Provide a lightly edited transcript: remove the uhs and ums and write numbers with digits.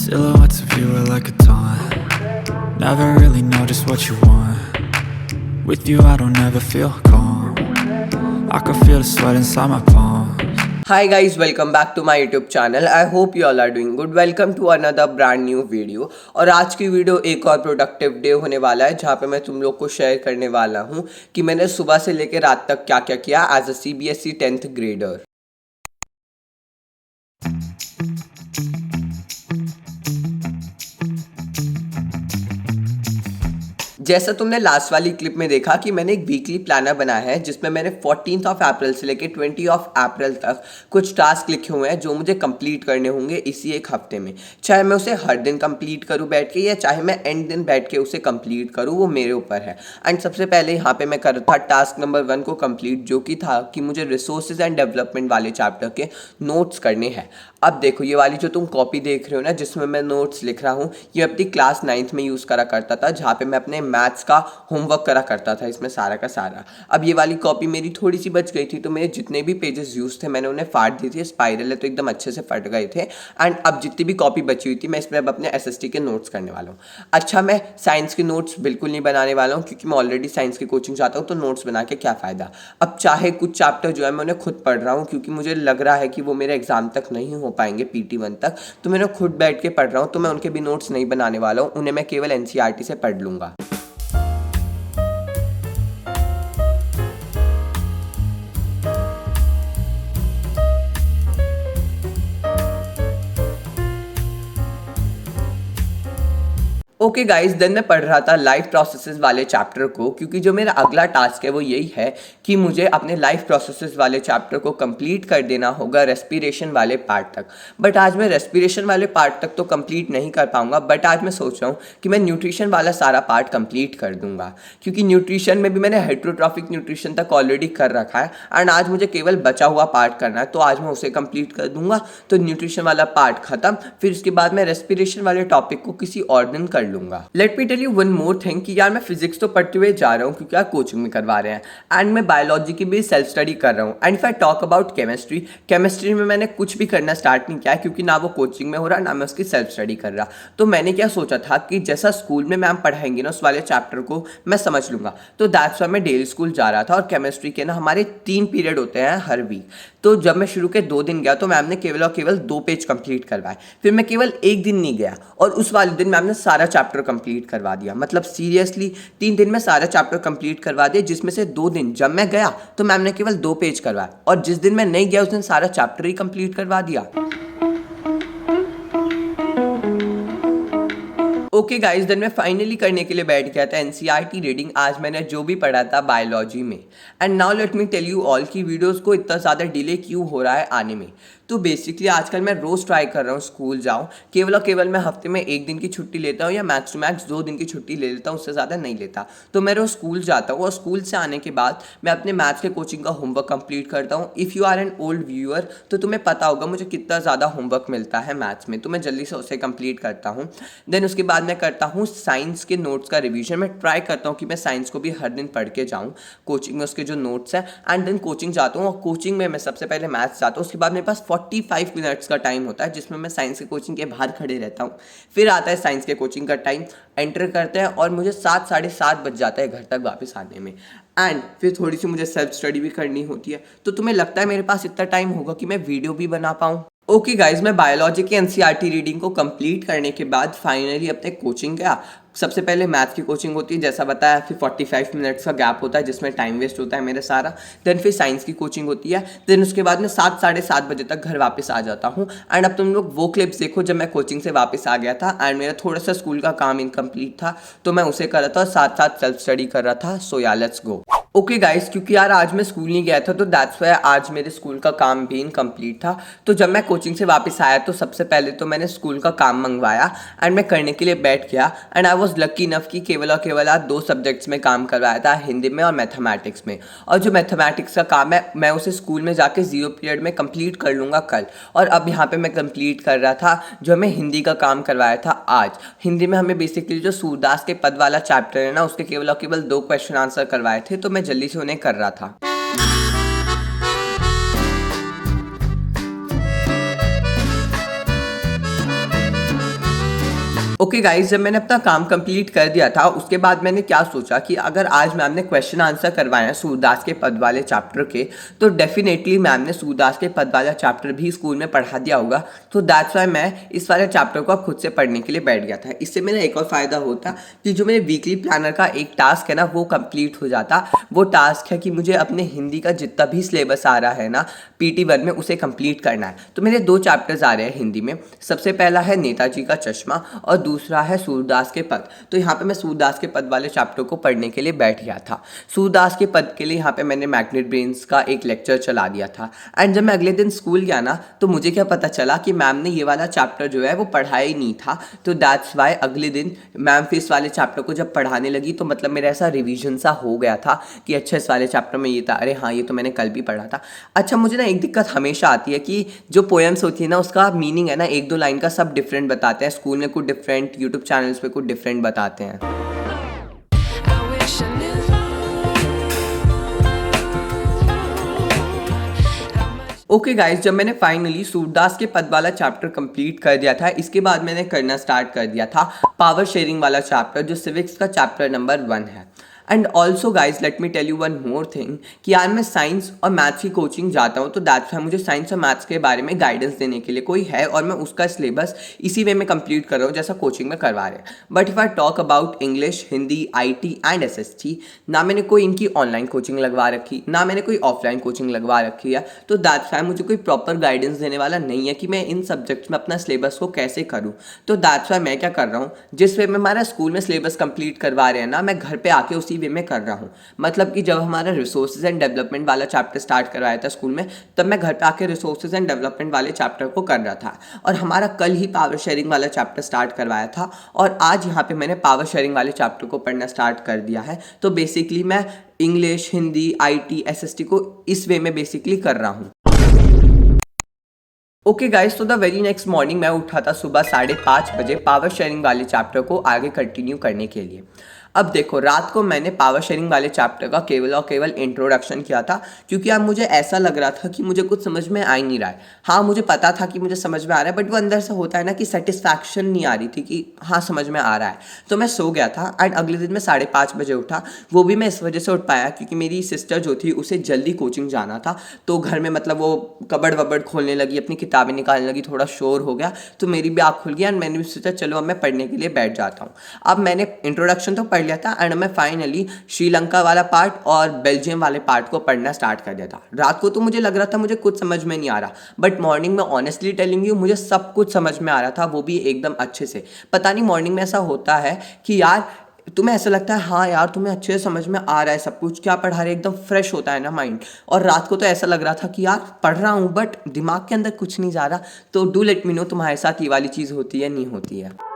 Silhouettes of you are like a taunt. Never really know just what you want. With you I don't ever feel calm. I can feel the sweat inside my palms. Hi guys, welcome back to my YouTube channel. I hope you all are doing good. Welcome to another brand new video. और आज की video एक और productive day होने वाला है जहाँ पे मैं तुम लोग को शेयर करने वाला हूँ कि मैंने सुबह से लेकर रात तक क्या क्या किया as a CBSE 10th grader. जैसा तुमने लास्ट वाली क्लिप में देखा कि मैंने एक वीकली प्लानर बनाया है जिसमें मैंने 14th ऑफ अप्रैल से लेकर 20 ऑफ अप्रैल तक कुछ टास्क लिखे हुए हैं जो मुझे कंप्लीट करने होंगे इसी एक हफ्ते में। चाहे मैं उसे हर दिन कंप्लीट करूं बैठ के या चाहे मैं एंड दिन बैठ के उसे कंप्लीट करूं, वो मेरे ऊपर है। एंड सबसे पहले यहाँ पे मैं कर रहा था टास्क नंबर 1 को कंप्लीट, जो कि था कि मुझे रिसोर्सेज एंड डेवलपमेंट वाले चैप्टर के नोट्स करने हैं। अब देखो ये वाली जो तुम कॉपी देख रहे हो ना जिसमें मैं नोट्स लिख रहा हूँ, ये अपनी क्लास 9th में यूज़ करा करता था जहाँ पे मैं अपने मैथ्स का होमवर्क करा करता था इसमें सारा का सारा। अब ये वाली कॉपी मेरी थोड़ी सी बच गई थी तो मेरे जितने भी पेजेस यूज थे मैंने उन्हें फाड़ दी थी। स्पाइरल है तो एकदम अच्छे से फट गए थे। एंड अब जितनी भी कॉपी बची हुई थी मैं इसमें अब अपने SST के नोट्स करने वाला हूँ। अच्छा, मैं साइंस के नोट्स बिल्कुल नहीं बनाने वाला हूँ क्योंकि मैं ऑलरेडी साइंस की कोचिंग जाता हूँ, तो नोट्स बना के क्या फ़ायदा। अब चाहे कुछ चैप्टर जो है मैं उन्हें खुद पढ़ रहा हूँ क्योंकि मुझे लग रहा है कि वो मेरे एग्जाम तक नहीं हो पाएंगे PT1 तक, तो मैं खुद बैठ के पढ़ रहा हूँ, तो मैं उनके भी नोट्स नहीं बनाने वाला हूँ, उन्हें मैं केवल NCERT से पढ़ लूँगा। ओके गाइज, देन मैं पढ़ रहा था लाइफ प्रोसेसेस वाले चैप्टर को क्योंकि जो मेरा अगला टास्क है वो यही है कि मुझे अपने लाइफ प्रोसेसेस वाले चैप्टर को कंप्लीट कर देना होगा रेस्पिरेशन वाले पार्ट तक। बट आज मैं रेस्पिरेशन वाले पार्ट तक तो कंप्लीट नहीं कर पाऊंगा, बट आज मैं सोच रहा हूँ कि मैं न्यूट्रिशन वाला सारा पार्ट कंप्लीट कर दूंगा क्योंकि न्यूट्रिशन में भी मैंने हेट्रोट्रॉफिक न्यूट्रिशन तक ऑलरेडी कर रखा है एंड आज मुझे केवल बचा हुआ पार्ट करना है, तो आज मैं उसे कंप्लीट कर दूंगा। तो न्यूट्रिशन वाला पार्ट खत्म, फिर उसके बाद मैं रेस्पिरेशन वाले टॉपिक को किसी और दिन कर लूंगा। Let me tell you one more thing कि यार मैं फिजिक्स तो पढ़ते हुए जा रहा हूँ क्योंकि यार कोचिंग में करवा रहे हैं एंड मैं बायोलॉजी की भी सेल्फ स्टडी कर रहा हूँ। And if I talk about chemistry में मैंने कुछ भी करना स्टार्ट नहीं किया है क्योंकि ना वो कोचिंग में हो रहा ना मैं उसकी सेल्फ स्टडी कर रहा। तो मैंने क्या सोचा था कि जैसा स्कूल में मैम पढ़ाएंगे ना उस वाले चैप्टर को मैं समझ लूंगा, तो दैट्स वाई मैं डेली स्कूल जा रहा था। और केमिस्ट्री के ना हमारे 3 पीरियड होते हैं हर वीक, तो जब मैं शुरू के 2 दिन गया तो मैम ने केवल और केवल 2 पेज कंप्लीट करवाए। फिर मैं केवल 1 दिन नहीं गया और उस वाले दिन मैम ने सारा चैप्टर कंप्लीट करवा दिया। मतलब सीरियसली 3 दिन में सारा चैप्टर कंप्लीट करवा दिया, जिसमें से 2 दिन जब मैं गया तो मैम ने केवल 2 पेज करवाए और जिस दिन मैं नहीं गया उस दिन सारा चैप्टर ही कंप्लीट करवा दिया। ओके गाइस, देन मैं फाइनली करने के लिए बैठ गया था NCERT रीडिंग। आज मैंने जो भी पढ़ा था बायोलॉजी में। And now let me tell you all की वीडियोस को इतना ज़्यादा डिले क्यों हो रहा है आने में। तो बेसिकली आजकल मैं रोज़ ट्राई कर रहा हूँ स्कूल जाऊँ, केवल और केवल मैं हफ्ते में 1 दिन की छुट्टी लेता हूँ या मैक्स टू मैक्स 2 दिन की छुट्टी ले लेता हूँ, उससे ज़्यादा नहीं लेता। तो मैं रोज़ स्कूल जाता हूँ और स्कूल से आने के बाद मैं अपने मैथ्स के कोचिंग का होमवर्क कंप्लीट करता हूँ। If you are an old viewer तो तुम्हें पता होगा मुझे कितना ज़्यादा होमवर्क मिलता है मैथ्स में, तो मैं जल्दी से उसे कंप्लीट करता हूँ। देन उसके बाद मैं करता हूँ साइंस के नोट्स का रिवीजन। मैं ट्राई करता हूँ कि मैं साइंस को भी हर दिन पढ़ के जाऊँ कोचिंग में उसके जो नोट्स हैं। एंड देन कोचिंग जाता हूँ और कोचिंग में मैं सबसे पहले मैथ्स जाता हूँ, उसके बाद मेरे पास 45 मिनट्स का टाइम होता है जिसमें मैं साइंस के कोचिंग के बाहर खड़े रहता हूँ। फिर आता है साइंस के कोचिंग का टाइम, एंटर करते हैं और मुझे 7 साढ़े 7 बज जाता है घर तक वापस आने में। एंड फिर थोड़ी सी मुझे सेल्फ स्टडी भी करनी होती है। तो तुम्हें लगता है मेरे पास इतना टाइम होगा कि मैं वीडियो भी बना पाऊँ? ओके गाइज, मैं बायोलॉजी की NCERT रीडिंग को कंप्लीट करने के बाद फाइनली अपने कोचिंग गया। सबसे पहले मैथ की कोचिंग होती है जैसा बताया, फिर 45 मिनट्स का गैप होता है जिसमें टाइम वेस्ट होता है मेरा सारा। देन फिर साइंस की कोचिंग होती है। देन उसके बाद मैं 7 साढ़े 7 बजे तक घर वापस आ जाता हूँ। एंड अब तुम लोग वो क्लिप्स देखो जब मैं कोचिंग से वापस आ गया था एंड मेरा थोड़ा सा स्कूल का काम इनकम्प्लीट था तो मैं उसे कर रहा था और साथ साथ सेल्फ स्टडी कर रहा था। सो या लेट्स गो। ओके गाइस, क्योंकि यार आज मैं स्कूल नहीं गया था तो दैट्स वाई आज मेरे स्कूल का काम भी इनकम्प्लीट था। तो जब मैं कोचिंग से वापस आया तो सबसे पहले तो मैंने स्कूल का काम मंगवाया एंड मैं करने के लिए बैठ गया। And I was lucky enough कि केवल और केवल आज 2 सब्जेक्ट्स में काम करवाया था, हिंदी में और मैथमेटिक्स में। और जो मैथमेटिक्स का काम है मैं उसे स्कूल में जाके 0 पीरियड में कंप्लीट कर लूँगा कल। और अब यहाँ पे मैं कंप्लीट कर रहा था जो हमें हिंदी का काम करवाया था आज। हिंदी में हमें बेसिकली जो सूरदास के पद वाला चैप्टर है ना उसके केवल और केवल 2 क्वेश्चन आंसर करवाए थे, तो मैं जल्दी से उन्हें कर रहा था। ओके गाइज, जब मैंने अपना काम कंप्लीट कर दिया था उसके बाद मैंने क्या सोचा कि अगर आज मैम ने क्वेश्चन आंसर करवाए हैं सूरदास के पद वाले चैप्टर के, तो डेफिनेटली मैम ने सूरदास के पद वाला चैप्टर भी स्कूल में पढ़ा दिया होगा। तो दैट्स वाई मैं इस वाले चैप्टर को अब खुद से पढ़ने के लिए बैठ गया था। इससे मेरा एक और फ़ायदा होता कि जो मेरे वीकली प्लानर का एक टास्क है ना वो कंप्लीट हो जाता। वो टास्क है कि मुझे अपने हिंदी का जितना भी सिलेबस आ रहा है ना PT1 में उसे कंप्लीट करना है। तो मेरे 2 चैप्टर्स आ रहे हैं हिंदी में। सबसे पहला है नेताजी का चश्मा और दूसरा है सूरदास के पद। तो यहाँ पे मैं सूरदास के पद वाले चैप्टर को पढ़ने के लिए बैठ गया था। सूरदास के पद के लिए यहाँ पे मैंने मैग्नेट ब्रेन्स का एक लेक्चर चला दिया था। एंड जब मैं अगले दिन स्कूल गया ना तो मुझे क्या पता चला कि मैम ने ये वाला चैप्टर जो है वो पढ़ाया ही नहीं था। तो दैट्स वाई अगले दिन मैम फिर इस वाले चैप्टर को जब पढ़ाने लगी तो मतलब मेरा ऐसा रिविजन सा हो गया था कि अच्छा इस वाले चैप्टर में ये था, अरे हाँ ये तो मैंने कल भी पढ़ा था। अच्छा, मुझे ना एक दिक्कत हमेशा आती है कि जो पोएम्स होती है ना उसका मीनिंग है ना 1-2 लाइन का सब डिफरेंट बताते हैं। स्कूल में कुछ डिफरेंट, यूट्यूब चैनल्स पे कुछ डिफरेंट बताते हैं। ओके गाइज, जब मैंने फाइनली सूरदास के पद वाला चैप्टर कंप्लीट कर दिया था, इसके बाद मैंने करना स्टार्ट कर दिया था पावर शेयरिंग वाला चैप्टर जो सिविक्स का चैप्टर नंबर 1 है। And also guys let me tell you one more thing कि यार मैं साइंस और मैथ्स की कोचिंग जाता हूँ, तो दैट्स वाई मुझे साइंस और मैथ्स के बारे में गाइडेंस देने के लिए कोई है और मैं उसका सिलेबस इसी वे में कंप्लीट कर रहा हूँ जैसा कोचिंग में करवा रहे हैं। But if I talk about English, Hindi, IT and SST, ना मैंने कोई इनकी ऑनलाइन कोचिंग लगवा रखी, ना मैंने कोई ऑफलाइन कोचिंग लगवा रखी है। तो दैट्स वाई मुझे कोई प्रॉपर गाइडेंस देने वाला नहीं है कि मैं इन सब्जेक्ट्स में अपना सिलेबस को कैसे करूँ। तो दैट्स वाई मैं क्या कर रहा हूँ, जिस वे में हमारा स्कूल में सिलेबस कंप्लीट करवा रहे हैं ना, मैं घर पे आके उसी वे में कर रहा हूँ। मतलब कि जब हमारा रिसोर्सेज एंड डेवलपमेंट वाला चैप्टर स्टार्ट करवाया था स्कूल में, तब मैं घर पे आके रिसोर्सेज एंड डेवलपमेंट वाले चैप्टर को कर रहा था। और हमारा कल ही पावर शेयरिंग वाला चैप्टर स्टार्ट करवाया था और आज यहाँ पे मैंने पावर शेयरिंग वाले चैप्टर को पढ़ना स्टार्ट कर दिया है। तो बेसिकली मैं इंग्लिश, हिंदी, IT, SST को इस वे में बेसिकली कर रहा हूँ। ओके गाइस, तो द वेरी नेक्स्ट मॉर्निंग मैं उठा था सुबह 5:30 बजे पावर शेयरिंग वाले चैप्टर को आगे कंटिन्यू करने के लिए। अब देखो, रात को मैंने पावर शेयरिंग वाले चैप्टर का केवल और केवल इंट्रोडक्शन किया था, क्योंकि अब मुझे ऐसा लग रहा था कि मुझे कुछ समझ में आ ही नहीं रहा है। हाँ, मुझे पता था कि मुझे समझ में आ रहा है, बट वो अंदर से होता है ना कि सेटिस्फैक्शन नहीं आ रही थी कि हाँ समझ में आ रहा है। तो मैं सो गया था एंड अगले दिन मैं 5:30 बजे उठा। वो भी मैं इस वजह से उठ पाया क्योंकि मेरी सिस्टर जो थी उसे जल्दी कोचिंग जाना था। तो घर में मतलब वो कबड़ वबड़ खोलने लगी, अपनी किताबें निकालने लगी, थोड़ा शोर हो गया, तो मेरी भी आँख खुल गई एंड मैंने भी सोचा चलो अब मैं पढ़ने के लिए बैठ जाता हूँ। अब मैंने इंट्रोडक्शन तो पढ़ लिया था एंड मैं फाइनली श्रीलंका वाला पार्ट और बेल्जियम वाले पार्ट को पढ़ना स्टार्ट कर दिया था। रात को तो मुझे लग रहा था मुझे कुछ समझ में नहीं आ रहा, बट मॉर्निंग में ऑनेस्टली टेलिंग यू मुझे सब कुछ समझ में आ रहा था, वो भी एकदम अच्छे से। पता नहीं मॉर्निंग में ऐसा होता है कि यार तुम्हें ऐसा लगता है हाँ यार तुम्हें अच्छे से समझ में आ रहा है सब कुछ, क्या पढ़ा रहे, एकदम फ्रेश होता है ना माइंड। और रात को तो ऐसा लग रहा था कि यार पढ़ रहा हूँ बट दिमाग के अंदर कुछ नहीं जा रहा। तो डू लेट मी नो तुम्हारे साथ ये वाली चीज़ होती है नहीं होती है।